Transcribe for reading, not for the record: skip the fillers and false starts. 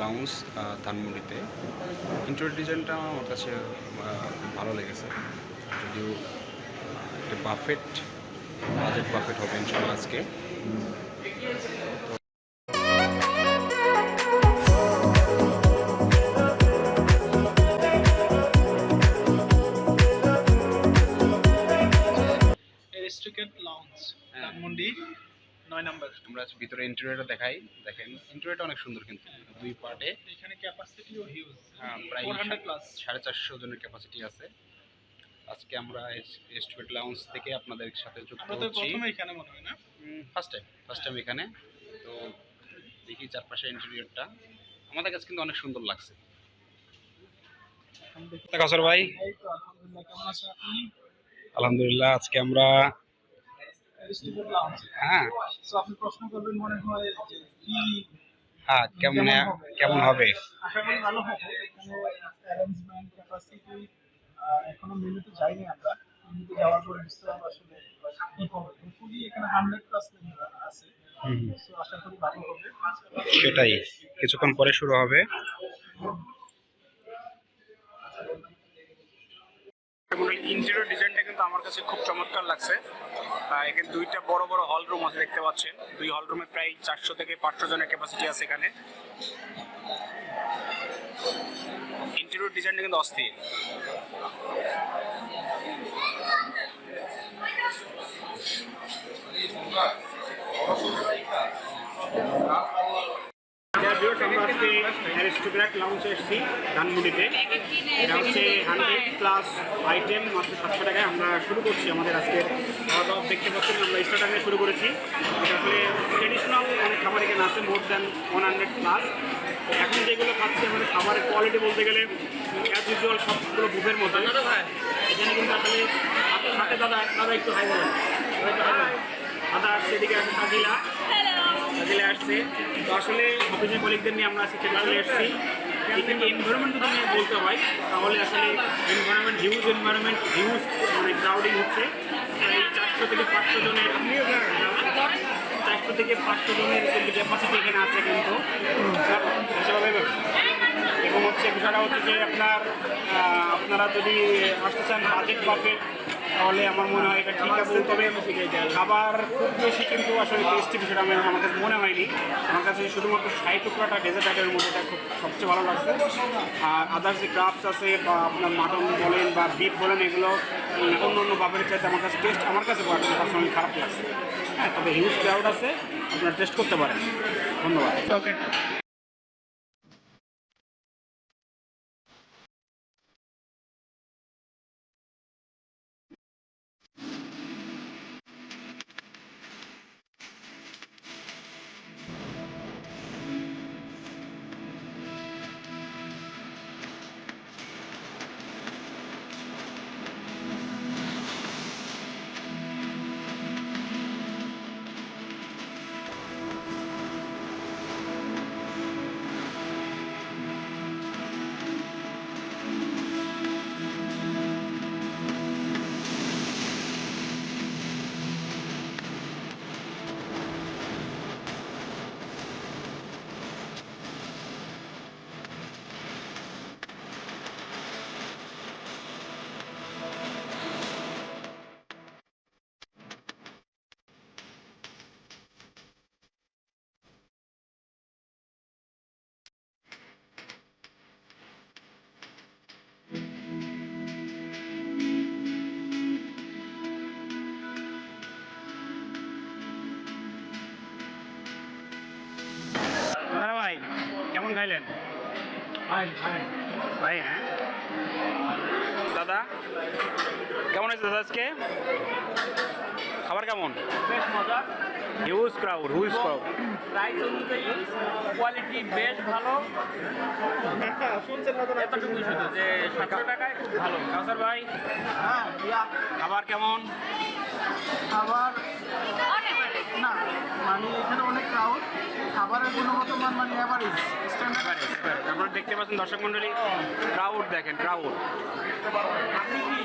Lounge ধানমন্ডিতে। Interior ডিজাইনটা আমার কাছে ভালো লেগেছে, যদিও একটা বাজেট বাফেট হবে ইনশাল্লাহ আজকে। ধানমন্ডি 9 নম্বর। আমরা ভিতরে ইন্টেরিয়রটা দেখাই। দেখেন ইন্টেরিয়রটা অনেক সুন্দর, কিন্তু দুই পার্টে। এখানে ক্যাপাসিটিও হিউজ, প্রায় 400 প্লাস, 450 জনের ক্যাপাসিটি আছে। আজকে আমরা স্টুডেন্ট লাউঞ্জ থেকে আপনাদের সাথে যুক্ত হচ্ছি। প্রথমে এখানে মনে হয় না, ফার্স্ট টাইম এখানে। তো দেখি চারপাশে ইন্টেরিয়রটা আমাদের কাছে কিন্তু অনেক সুন্দর লাগছে। কাসর ভাই, আলহামদুলিল্লাহ। আজকে আমরা আপনি প্রশ্ন করবেন মনে হয় যে কি কেমন হবে। আশা করি ভালো হবে। এখানে অ্যারেঞ্জমেন্ট, ক্যাপাসিটি এখনো মেনুতে যাইনি আমরা। মেনুতে যাওয়ার পরে বুঝতে পারবো আসলে কি হবে। পুরি এখানে 100 প্লাস মেনু আছে, সো আশা করি ভালো হবে। সেটাই কিছুক্ষণ পরে শুরু হবে। ইন্টেরিয়র ডিজাইনটা কিন্তু আমার কাছে খুব চমৎকার লাগছে। এখানে দুইটা বড় বড় হল রুম আছে, দেখতে পাচ্ছেন। দুই হল রুমে প্রায় 400 থেকে 500 জনের ক্যাপাসিটি আছে এখানে। ইন্টেরিয়র ডিজাইনটা কিন্তু অস্থির। আমরা আজকে অ্যারিস্টোক্র্যাট লাউঞ্জে এসেছি ধানমন্ডিতে। এটা হচ্ছে 100 প্লাস আইটেম, মাত্র 700 টাকায় আমরা শুরু করছি আমাদের আজকের খাওয়া দাওয়া। দেখতে পাচ্ছেন আমরা স্টার্টার নিয়ে শুরু করেছি। এটা আসলে ট্রেডিশনাল অনেক খাবার এখানে আছে, মোর দ্যান 100 প্লাস। এখন যেগুলো খাচ্ছি আমাদের খাবারের কোয়ালিটি বলতে গেলে অ্যাজ ইউজুয়াল সবগুলো বুফের মতো। এখানে কিন্তু আসলে সাথে দাদা একটু হাই বলেন, দাদা আসছে, এদিকে আছে সাজিলা আসছে। তো আসলে অফিসের কলিগদের নিয়ে আমরা আজকে চলে এসেছি। এখানে এনভায়রনমেন্ট যদি নিয়ে বলতে হয় তাহলে আসলে এনভায়রনমেন্ট হিউজ মানে ক্রাউডিং হচ্ছে। প্রায় 400 থেকে 500 জনের কিন্তু ক্যাপাসিটি এখানে আছে কিন্তু সেভাবে। এবং বিষয়টা হচ্ছে যে আপনারা যদি আসতে চান বাজেট বাফেট, তাহলে আমার মনে হয় এটা ঠিক আছে। তবে খাবার খুব বেশি কিন্তু আসলে টেস্টি বিষয়টা আমার কাছে মনে হয়নি। আমার কাছে শুধুমাত্র 60 টুকরাটা ডেজার্ট আইটেমের মধ্যে এটা খুব সবচেয়ে ভালো লাগছে। আর আদার্স যে ক্রাবস আছে বা আপনার মাটন বলেন বা বিফ বলেন, এগুলো অন্য বাফের চাইতে আমার কাছে পার্সোনালি খারাপ লাগছে। হ্যাঁ, তবে হিউজ ক্রাউড আছে, আপনারা টেস্ট করতে পারেন। ধন্যবাদ। ওকে। ভাই কেমন খাইলেন? ভাই হ্যাঁ দাদা কেমন হয়েছে দাদা আজকে খাবার? কেমন? বেশ মজা। হিউজ ক্রাউড প্রাইস অনুযায়ী কোয়ালিটি বেশ ভালো। শুনছেন না এতটুকু শুধু যে 700 টাকায় খুব ভালো। কাউসার ভাই, হ্যাঁ খাবার কেমন? খাবার না মানে এখানে অনেক ক্রাউড, খাবারের গুণগত মান মানে অ্যাভারেজ স্ট্যান্ডার্ড। আপনারা দেখতে পাচ্ছেন দর্শক মন্ডলী, ক্রাউড দেখেন, ক্রাউড। আপনি কি